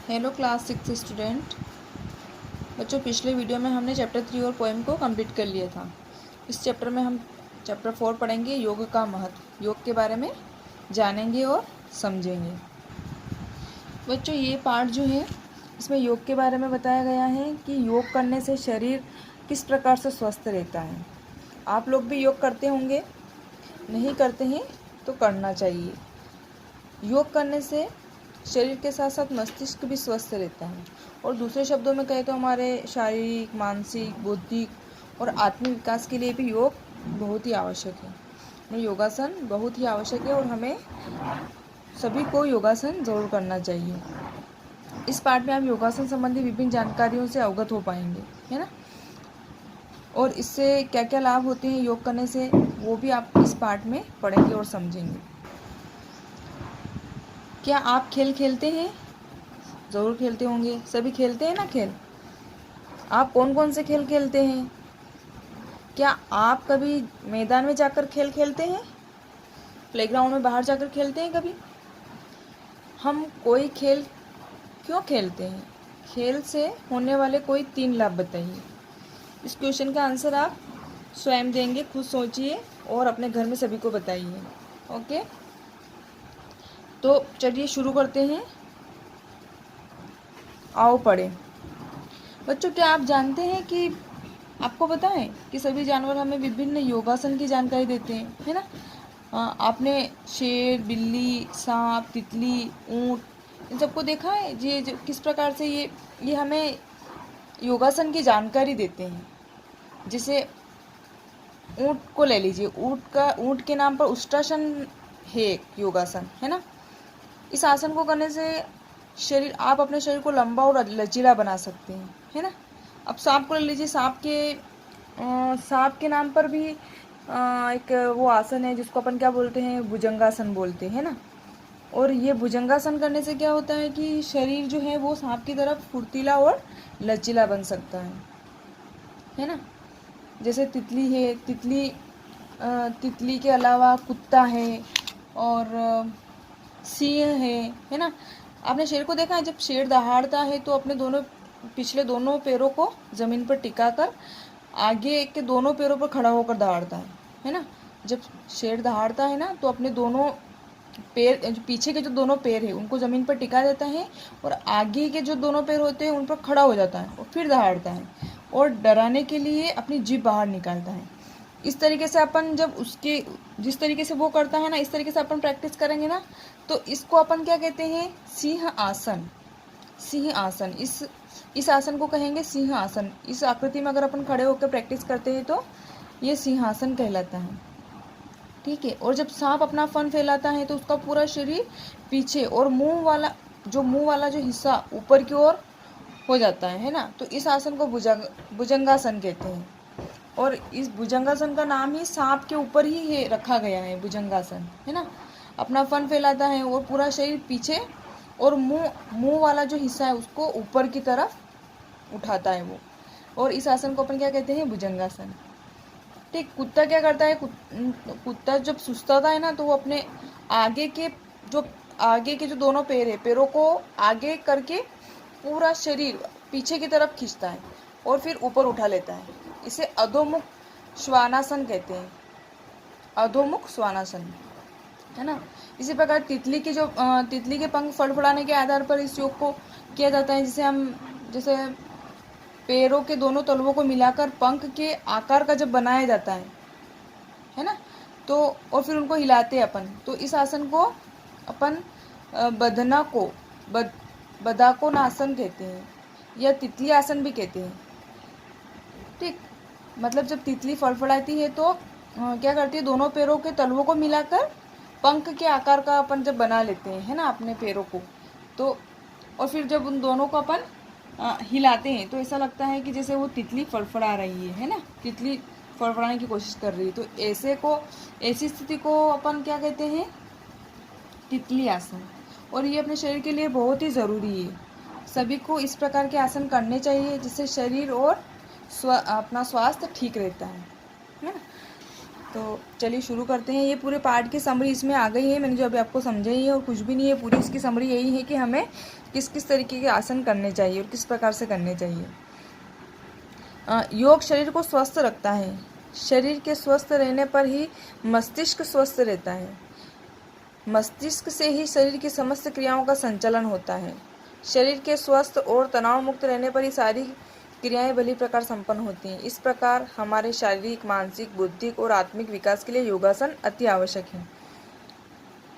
Hello class 6 student. बच्चों, पिछले video में हमने चैप्टर 3 और पोएम को कंप्लीट कर लिया था। इस चैप्टर में हम चैप्टर 4 पढ़ेंगे, योग का महत्व। योग के बारे में जानेंगे और समझेंगे। बच्चों, ये पार्ट जो है इसमें योग के बारे में बताया गया है कि योग करने से शरीर किस प्रकार से स्वस्थ रहता है। आप लोग भी योग करते होंगे, नहीं करते हैं तो करना चाहिए। योग करने से शरीर के साथ साथ मस्तिष्क भी स्वस्थ रहता है और दूसरे शब्दों में कहें तो हमारे शारीरिक, मानसिक, बौद्धिक और आत्मिक विकास के लिए भी योग बहुत ही आवश्यक है। योगासन बहुत ही आवश्यक है और हमें सभी को योगासन ज़रूर करना चाहिए। इस पार्ट में आप योगासन संबंधी विभिन्न जानकारियों से अवगत हो पाएंगे, है ना। और इससे क्या क्या लाभ होते हैं योग करने से, वो भी आप इस पार्ट में पढ़ेंगे और समझेंगे। क्या आप खेल खेलते हैं? ज़रूर खेलते होंगे, सभी खेलते हैं ना खेल। आप कौन कौन से खेल खेलते हैं? क्या आप कभी मैदान में जाकर खेल खेलते हैं? प्लेग्राउंड में बाहर जाकर खेलते हैं कभी? हम कोई खेल क्यों खेलते हैं? खेल से होने वाले कोई 3 लाभ बताइए। इस क्वेश्चन का आंसर आप स्वयं देंगे, खुद सोचिए और अपने घर में सभी को बताइए। ओके, तो चलिए शुरू करते हैं। आओ पढ़ें। बच्चों, क्या आप जानते हैं कि आपको पता है कि सभी जानवर हमें विभिन्न योगासन की जानकारी देते हैं, है ना। आपने शेर, बिल्ली, सांप, तितली, ऊंट इन सबको देखा है। ये किस प्रकार से ये हमें योगासन की जानकारी देते हैं। जैसे ऊंट को ले लीजिए, ऊंट के नाम पर उष्ट्रासन है, एक योगासन, है ना। इस आसन को करने से आप अपने शरीर को लंबा और लचीला बना सकते हैं, है ना। अब सांप को ले लीजिए। सांप के नाम पर भी एक वो आसन है जिसको अपन क्या बोलते हैं, भुजंगासन बोलते हैं ना। और ये भुजंगासन करने से क्या होता है कि शरीर जो है वो सांप की तरफ फुर्तीला और लचीला बन सकता है ना। जैसे तितली है, तितली के अलावा कुत्ता है और सिंह है ना। आपने शेर को देखा है, जब शेर दहाड़ता है तो अपने पिछले दोनों पैरों को ज़मीन पर टिकाकर आगे के दोनों पैरों पर खड़ा होकर दहाड़ता है ना। जब शेर दहाड़ता है ना तो अपने दोनों पैर, पीछे के जो दोनों पैर है उनको ज़मीन पर टिका देता है और आगे के जो दोनों पैर होते हैं उन पर खड़ा हो जाता है और फिर दहाड़ता है और डराने के लिए अपनी जीभ बाहर निकालता है। इस तरीके से अपन जिस तरीके से वो करता है ना, इस तरीके से अपन प्रैक्टिस करेंगे ना, तो इसको अपन क्या कहते हैं, सिंह आसन। सिंह आसन, इस आसन को कहेंगे सिंह आसन। इस आकृति में अगर अपन खड़े होकर प्रैक्टिस करते हैं तो ये सिंहासन कहलाता है, ठीक है। और जब सांप अपना फन फैलाता है तो उसका पूरा शरीर पीछे और मुंह वाला जो हिस्सा ऊपर की ओर हो जाता है ना। तो इस आसन को भुजंगासन कहते हैं और इस भुजंगासन का नाम ही सांप के ऊपर ही है रखा गया है, भुजंगासन, है ना। अपना फन फैलाता है और पूरा शरीर पीछे और मुंह वाला जो हिस्सा है उसको ऊपर की तरफ उठाता है वो। और इस आसन को अपन क्या कहते हैं, भुजंगासन, ठीक। कुत्ता क्या करता है, कुत्ता जब सुस्ताता है ना तो वो अपने आगे के जो दोनों पैर है, पैरों को आगे करके पूरा शरीर पीछे की तरफ खींचता है और फिर ऊपर उठा लेता है। इसे अधोमुख श्वानासन कहते हैं, अधोमुख श्वानासन, है ना। इसी प्रकार तितली के पंख फड़फड़ाने के आधार पर इस योग को किया जाता है। जैसे पैरों के दोनों तलवों को मिलाकर पंख के आकार का जब बनाया जाता है ना, तो और फिर उनको हिलाते हैं अपन, तो इस आसन को अपन बदाकोनासन कहते हैं या तितली आसन भी कहते हैं, ठीक। मतलब जब तितली फड़फड़ाती है तो क्या करती है, दोनों पैरों के तलवों को मिलाकर पंख के आकार का अपन जब बना लेते हैं, है ना, अपने पैरों को, तो और फिर जब उन दोनों को अपन हिलाते हैं तो ऐसा लगता है कि जैसे वो तितली फड़फड़ा रही है ना, तितली फड़फड़ाने की कोशिश कर रही है। तो ऐसी स्थिति को अपन क्या कहते हैं, तितली आसन। और ये अपने शरीर के लिए बहुत ही ज़रूरी है। सभी को इस प्रकार के आसन करने चाहिए जिससे शरीर और अपना स्वास्थ्य ठीक रहता है ना। तो चलिए शुरू करते हैं। ये पूरे पार्ट की समरी इसमें आ गई है, मैंने जो अभी आपको समझाई है, और कुछ भी नहीं है। पूरी इसकी समरी यही है कि हमें किस किस तरीके के आसन करने चाहिए और किस प्रकार से करने चाहिए। योग शरीर को स्वस्थ रखता है। शरीर के स्वस्थ रहने पर ही मस्तिष्क स्वस्थ रहता है। मस्तिष्क से ही शरीर की समस्त क्रियाओं का संचालन होता है। शरीर के स्वस्थ और तनाव मुक्त रहने पर ही सारी क्रियाएं भली प्रकार संपन्न होती हैं। इस प्रकार हमारे शारीरिक, मानसिक, बौद्धिक और आत्मिक विकास के लिए योगासन अति आवश्यक है।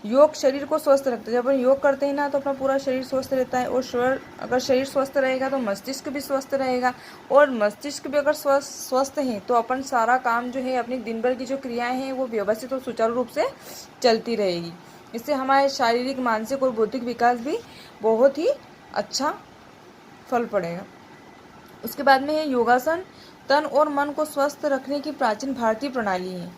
योग शरीर को स्वस्थ रखता है। जब हम योग करते हैं ना तो अपना पूरा शरीर स्वस्थ रहता है, और अगर शरीर स्वस्थ रहेगा तो मस्तिष्क भी स्वस्थ रहेगा, और मस्तिष्क भी अगर स्वस्थ है तो अपन सारा काम जो है, अपनी दिन भर की जो क्रियाएं हैं वो व्यवस्थित और सुचारू रूप से चलती रहेगी। इससे हमारे शारीरिक, मानसिक और बौद्धिक विकास भी बहुत ही अच्छा फल पड़ेगा। उसके बाद में है योगासन। तन और मन को स्वस्थ रखने की प्राचीन भारतीय प्रणाली है।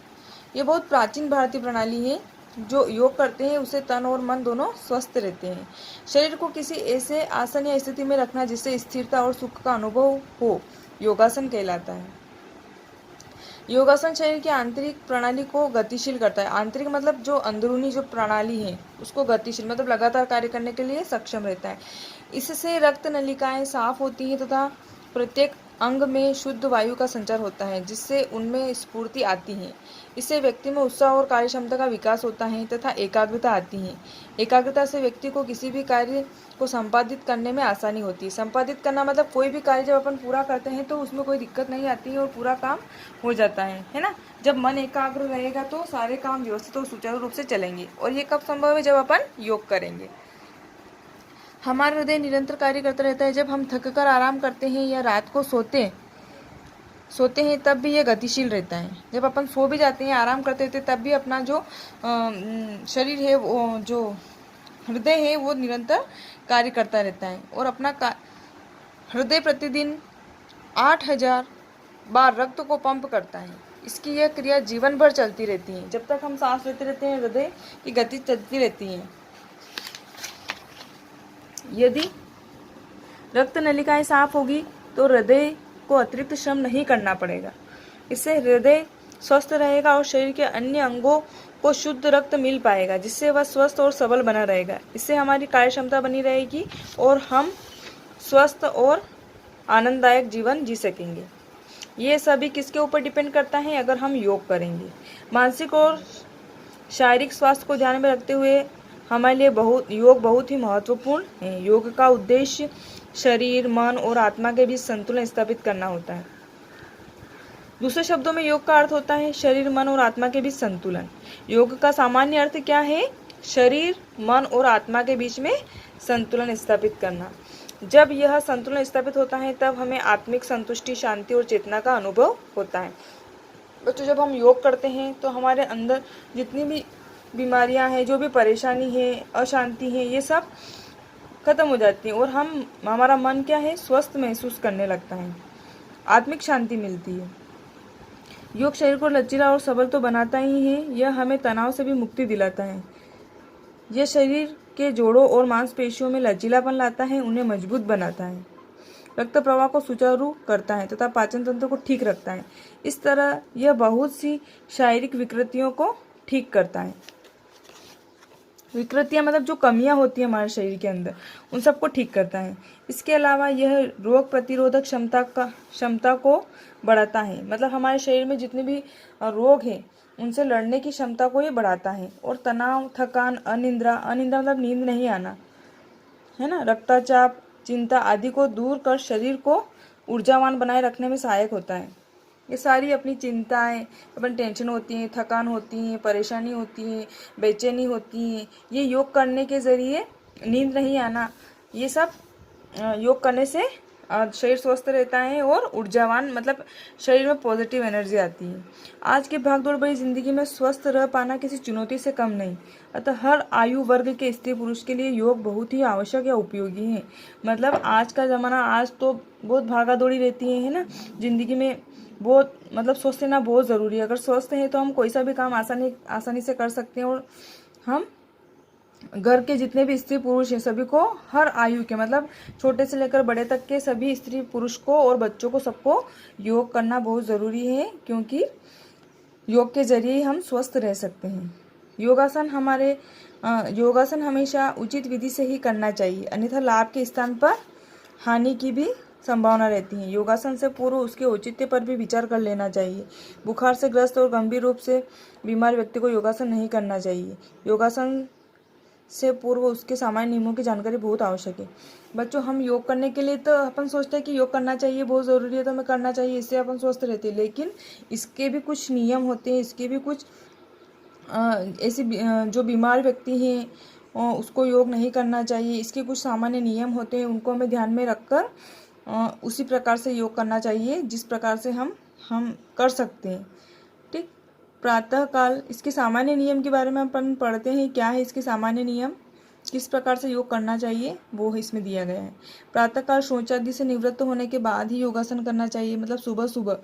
ये बहुत प्राचीन भारतीय प्रणाली है। जो योग करते हैं उसे तन और मन दोनों स्वस्थ रहते हैं। शरीर को किसी ऐसे आसन या स्थिति में रखना जिससे स्थिरता और सुख का अनुभव हो, योगासन कहलाता है। योगासन शरीर की आंतरिक प्रणाली को गतिशील करता है। आंतरिक मतलब जो अंदरूनी जो प्रणाली है उसको गतिशील मतलब लगातार कार्य करने के लिए सक्षम रहता है। इससे रक्त नलिकाएं साफ होती हैं तथा प्रत्येक अंग में शुद्ध वायु का संचार होता है, जिससे उनमें स्फूर्ति आती है। इससे व्यक्ति में उत्साह और कार्य क्षमता का विकास होता है तथा एकाग्रता आती है। एकाग्रता से व्यक्ति को किसी भी कार्य को संपादित करने में आसानी होती है। संपादित करना मतलब कोई भी कार्य जब अपन पूरा करते हैं तो उसमें कोई दिक्कत नहीं आती है और पूरा काम हो जाता है ना। जब मन एकाग्र रहेगा तो सारे काम व्यवस्थित और सुचारू रूप से चलेंगे, और ये कब संभव है? जब अपन योग करेंगे। हमारा हृदय निरंतर कार्य करता रहता है। जब हम थक कर आराम करते हैं या रात को सोते हैं तब भी यह गतिशील रहता है। जब अपन सो भी जाते हैं, आराम करते थे, तब भी अपना जो शरीर है, वो जो हृदय है वो निरंतर कार्य करता रहता है। और अपना हृदय प्रतिदिन 8000 बार रक्त को पंप करता है। इसकी यह क्रिया जीवन भर चलती रहती है। जब तक हम सांस लेते रहते हैं हृदय की गति चलती रहती है। यदि रक्त नलिकाएं साफ होगी तो हृदय को अतिरिक्त श्रम नहीं करना पड़ेगा। इससे हृदय स्वस्थ रहेगा और शरीर के अन्य अंगों को शुद्ध रक्त मिल पाएगा, जिससे वह स्वस्थ और सबल बना रहेगा। इससे हमारी कार्य क्षमता बनी रहेगी और हम स्वस्थ और आनंददायक जीवन जी सकेंगे। ये सभी किसके ऊपर डिपेंड करता है? अगर हम योग करेंगे। मानसिक और शारीरिक स्वास्थ्य को ध्यान में रखते हुए हमारे लिए योग बहुत ही महत्वपूर्ण है। योग का उद्देश्य शरीर, मन और आत्मा के बीच संतुलन स्थापित करना होता है। दूसरे शब्दों में योग का अर्थ होता है शरीर, मन और आत्मा के बीच संतुलन। योग का सामान्य अर्थ क्या है? शरीर, मन और आत्मा के बीच में संतुलन स्थापित करना। जब यह संतुलन स्थापित होता है तब हमें आत्मिक संतुष्टि, शांति और चेतना का अनुभव होता है। बच्चों, जब हम योग करते हैं तो हमारे अंदर जितनी भी बीमारियां हैं, जो भी परेशानी है, अशांति है, ये सब खत्म हो जाती है और हमारा मन क्या है? स्वस्थ महसूस करने लगता है, आत्मिक शांति मिलती है। योग शरीर को लचीला और सबल तो बनाता ही है, यह हमें तनाव से भी मुक्ति दिलाता है। यह शरीर के जोड़ों और मांसपेशियों में लचीलापन लाता है, उन्हें मजबूत बनाता है, रक्त प्रवाह को सुचारू करता है तथा पाचन तंत्र को ठीक रखता है। इस तरह यह बहुत सी शारीरिक विकृतियों को ठीक करता है। विकृतियां मतलब जो कमियां होती हैं हमारे शरीर के अंदर, उन सबको ठीक करता है। इसके अलावा यह रोग प्रतिरोधक क्षमता को बढ़ाता है। मतलब हमारे शरीर में जितने भी रोग हैं उनसे लड़ने की क्षमता को ये बढ़ाता है। और तनाव, थकान, अनिद्रा मतलब नींद नहीं आना, है ना, रक्तचाप, चिंता आदि को दूर कर शरीर को ऊर्जावान बनाए रखने में सहायक होता है। ये सारी अपनी चिंताएं, अपन टेंशन होती हैं, थकान होती है, परेशानी होती है, बेचैनी होती है, ये योग करने के ज़रिए, नींद नहीं आना, ये सब योग करने से शरीर स्वस्थ रहता है और ऊर्जावान मतलब शरीर में पॉजिटिव एनर्जी आती है। आज के भागदौड़ भरी जिंदगी में स्वस्थ रह पाना किसी चुनौती से कम नहीं। अतः हर आयु वर्ग के स्त्री पुरुष के लिए योग बहुत ही आवश्यक या उपयोगी है। मतलब आज का ज़माना, आज तो बहुत भागा दौड़ी रहती है ना जिंदगी में, बहुत मतलब स्वस्थ रहना बहुत ज़रूरी है। अगर स्वस्थ हैं तो हम कोई सा भी काम आसानी से कर सकते हैं। और हम घर के जितने भी स्त्री पुरुष हैं सभी को, हर आयु के मतलब छोटे से लेकर बड़े तक के सभी स्त्री पुरुष को और बच्चों को सबको योग करना बहुत ज़रूरी है, क्योंकि योग के जरिए ही हम स्वस्थ रह सकते हैं। योगासन हमेशा उचित विधि से ही करना चाहिए, अन्यथा लाभ के स्थान पर हानि की भी संभावना रहती है। योगासन से पूर्व उसके औचित्य पर भी विचार कर लेना चाहिए। बुखार से ग्रस्त और गंभीर रूप से बीमार व्यक्ति को योगासन नहीं करना चाहिए। योगासन से पूर्व उसके सामान्य नियमों की जानकारी बहुत आवश्यक है। बच्चों, हम योग करने के लिए तो अपन सोचते हैं कि योग करना चाहिए, बहुत ज़रूरी है तो हमें करना चाहिए, इससे अपन स्वस्थ रहते हैं, लेकिन इसके भी कुछ नियम होते हैं, इसके भी कुछ ऐसे जो बीमार व्यक्ति हैं उसको योग नहीं करना चाहिए। इसके कुछ सामान्य नियम होते हैं, उनको हमें ध्यान में रखकर उसी प्रकार से योग करना चाहिए जिस प्रकार से हम कर सकते हैं। ठीक। प्रातःकाल, इसके सामान्य नियम के बारे में अपन पढ़ते हैं। क्या है इसके सामान्य नियम, किस प्रकार से योग करना चाहिए, वो इसमें दिया गया है। प्रातःकाल शौच आदि से निवृत्त होने के बाद ही योगासन करना चाहिए। मतलब सुबह सुबह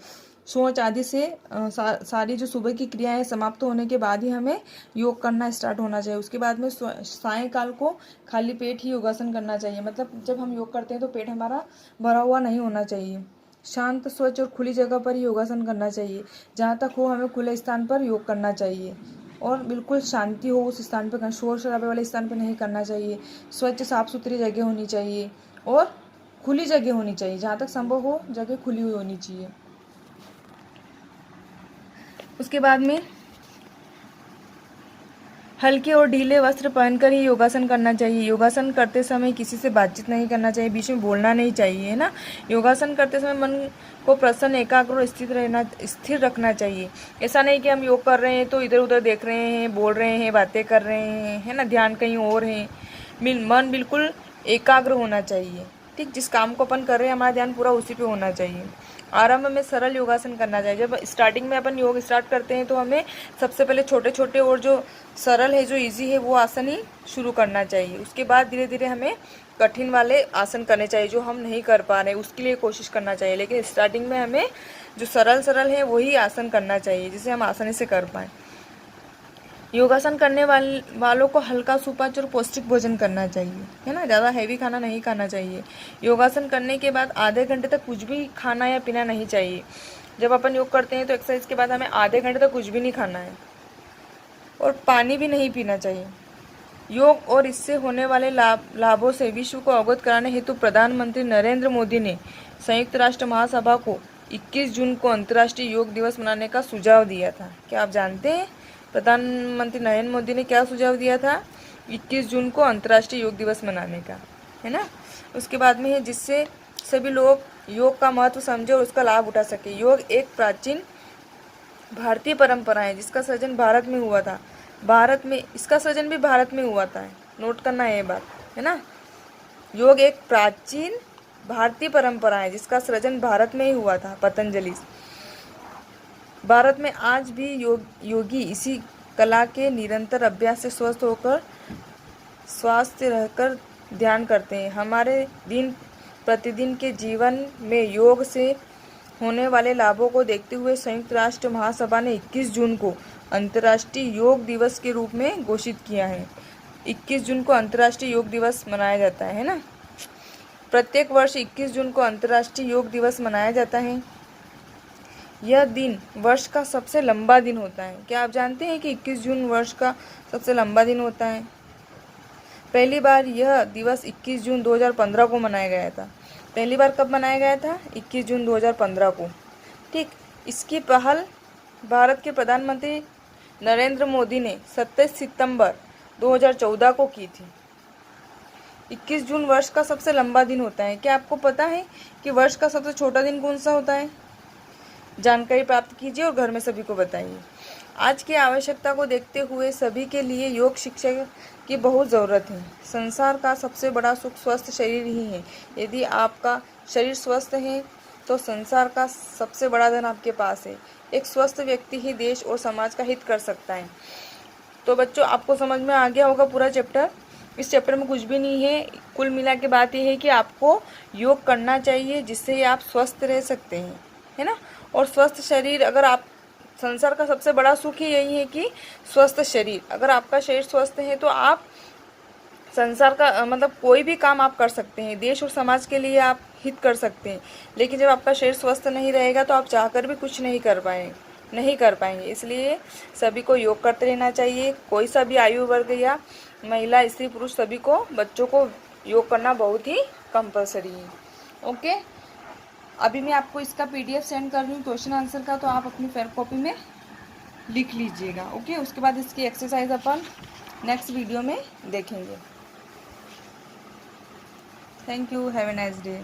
शौच आदि से सारी जो सुबह की क्रियाएं समाप्त होने के बाद ही हमें योग करना स्टार्ट होना चाहिए। उसके बाद में सायंकाल को खाली पेट ही योगासन करना चाहिए। मतलब जब हम योग करते हैं तो पेट हमारा भरा हुआ नहीं होना चाहिए। शांत, स्वच्छ और खुली जगह पर ही योगासन करना चाहिए। जहाँ तक हो हमें खुले स्थान पर योग करना चाहिए और बिल्कुल शांति हो उस स्थान पर, शोर शराबे वाले स्थान पर नहीं करना चाहिए। स्वच्छ साफ सुथरी जगह होनी चाहिए और खुली जगह होनी चाहिए। जहाँ तक संभव हो जगह खुली हुई होनी चाहिए। उसके बाद में हल्के और ढीले वस्त्र पहनकर ही योगासन करना चाहिए। योगासन करते समय किसी से बातचीत नहीं करना चाहिए, बीच में बोलना नहीं चाहिए, है ना। योगासन करते समय मन को प्रसन्न, एकाग्र और स्थिर रखना चाहिए। ऐसा नहीं कि हम योग कर रहे हैं तो इधर उधर देख रहे हैं, बोल रहे हैं, बातें कर रहे हैं, है ना, ध्यान कहीं और है। मन बिल्कुल एकाग्र होना चाहिए। ठीक, जिस काम को अपन कर रहे हैं हमारा ध्यान पूरा उसी पे होना चाहिए। आरंभ में सरल योगासन करना चाहिए। जब स्टार्टिंग में अपन योग स्टार्ट करते हैं तो हमें सबसे पहले छोटे छोटे और जो सरल है, जो इजी है, वो आसन ही शुरू करना चाहिए। उसके बाद धीरे धीरे हमें कठिन वाले आसन करने चाहिए जो हम नहीं कर पा रहे, उसके लिए कोशिश करना चाहिए। लेकिन स्टार्टिंग में हमें जो सरल है वही आसन करना चाहिए जिसे हम आसानी से कर पाएँ। योगासन करने वालों को हल्का सुपाच्य और पौष्टिक भोजन करना चाहिए, है ना। ज़्यादा हैवी खाना नहीं खाना चाहिए। योगासन करने के बाद आधे घंटे तक कुछ भी खाना या पीना नहीं चाहिए। जब अपन योग करते हैं तो एक्सरसाइज के बाद हमें आधे घंटे तक कुछ भी नहीं खाना है और पानी भी नहीं पीना चाहिए। योग और इससे होने वाले लाभों से विश्व को अवगत कराने हेतु प्रधानमंत्री नरेंद्र मोदी ने संयुक्त राष्ट्र महासभा को 21 जून को अंतर्राष्ट्रीय योग दिवस मनाने का सुझाव दिया था। क्या आप जानते हैं प्रधानमंत्री नरेंद्र मोदी ने क्या सुझाव दिया था? 21 जून को अंतर्राष्ट्रीय योग दिवस मनाने का, है ना। उसके बाद में है जिससे सभी लोग योग का महत्व समझे और उसका लाभ उठा सके। योग एक प्राचीन भारतीय परंपरा है जिसका सृजन भारत में हुआ था। इसका सृजन भी भारत में हुआ था, नोट करना है ये बात, है ना। योग एक प्राचीन भारतीय परंपरा है जिसका सृजन भारत में ही हुआ था, पतंजलि। भारत में आज भी योगी इसी कला के निरंतर अभ्यास से स्वस्थ रहकर ध्यान करते हैं। हमारे दिन प्रतिदिन के जीवन में योग से होने वाले लाभों को देखते हुए संयुक्त राष्ट्र महासभा ने 21 जून को अंतर्राष्ट्रीय योग दिवस के रूप में घोषित किया है। 21 जून को अंतर्राष्ट्रीय योग दिवस मनाया जाता है ना। प्रत्येक वर्ष 21 जून को अंतर्राष्ट्रीय योग दिवस मनाया जाता है। यह दिन वर्ष का सबसे लंबा दिन होता है। क्या आप जानते हैं कि 21 जून वर्ष का सबसे लंबा दिन होता है? पहली बार यह दिवस 21 जून 2015 को मनाया गया था। पहली बार कब मनाया गया था? 21 जून 2015 को। ठीक, इसकी पहल भारत के प्रधानमंत्री नरेंद्र मोदी ने 27 सितंबर 2014 को की थी। 21 जून वर्ष का सबसे लंबा दिन होता है। क्या आपको पता है कि वर्ष का सबसे छोटा दिन कौन सा होता है? जानकारी प्राप्त कीजिए और घर में सभी को बताइए। आज की आवश्यकता को देखते हुए सभी के लिए योग शिक्षा की बहुत ज़रूरत है। संसार का सबसे बड़ा सुख स्वस्थ शरीर ही है। यदि आपका शरीर स्वस्थ है तो संसार का सबसे बड़ा धन आपके पास है। एक स्वस्थ व्यक्ति ही देश और समाज का हित कर सकता है। तो बच्चों, आपको समझ में आ गया होगा पूरा चैप्टर। इस चैप्टर में कुछ भी नहीं है, कुल मिला के बात यह है कि आपको योग करना चाहिए जिससे आप स्वस्थ रह सकते हैं, है ना। और स्वस्थ शरीर, अगर आप, संसार का सबसे बड़ा सुख ही यही है कि स्वस्थ शरीर। अगर आपका शरीर स्वस्थ है तो आप संसार का मतलब कोई भी काम आप कर सकते हैं, देश और समाज के लिए आप हित कर सकते हैं। लेकिन जब आपका शरीर स्वस्थ नहीं रहेगा तो आप चाहकर भी कुछ नहीं कर पाए, नहीं कर पाएंगे। इसलिए सभी को योग करते रहना चाहिए। कोई सा भी आयु वर्ग या महिला, स्त्री, पुरुष, सभी को, बच्चों को योग करना बहुत ही कंपलसरी है। ओके, अभी मैं आपको इसका PDF सेंड कर रही हूँ क्वेश्चन आंसर का, तो आप अपनी फेयर कॉपी में लिख लीजिएगा। ओके, उसके बाद इसकी एक्सरसाइज अपन नेक्स्ट वीडियो में देखेंगे। Thank you, have a nice day.